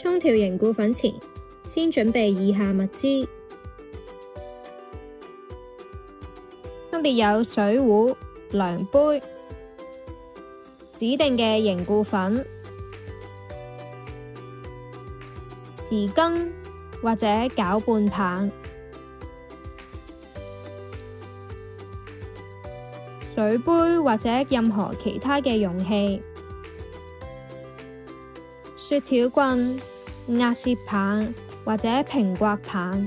沖調凝固粉前，先準備以下物資，分別有水壺、量杯、指定嘅凝固粉、匙羹或者攪拌棒、水杯或者任何其他嘅容器、雪條棍、壓舌棒或者平刮棒、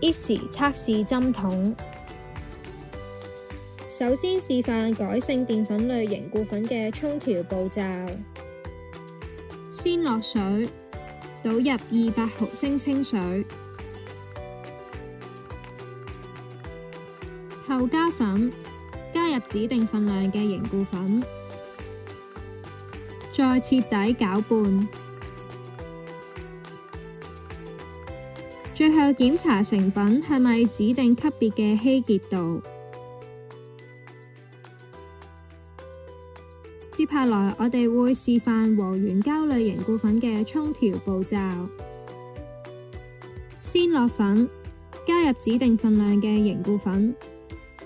ISI 測試針筒。首先示範改性澱粉類凝固粉嘅沖調步驟。先落水，倒入200毫升清水，後加粉，加入指定份量嘅凝固粉，再徹底攪拌，最後檢查成品係咪指定級別嘅稀結度。接下來我哋會示範和原膠類凝固粉嘅沖調步驟。先落粉，加入指定份量嘅凝固粉，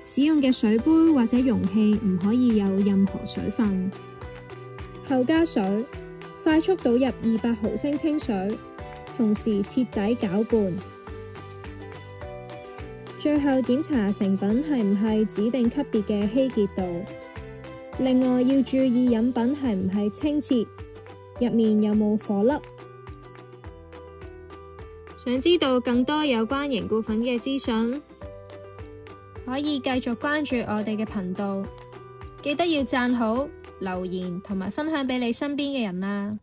使用嘅水杯或者容器唔可以有任何水分。後加水，快速倒入200毫升清水，同時徹底攪拌。最後檢查成品係唔係指定級別嘅稀結度。另外要注意飲品係唔係清澈，入面有冇顆粒。想知道更多有關凝固粉嘅資訊，可以繼續關注我哋嘅頻道，記得要讚好、留言同埋分享俾你身邊嘅人啊！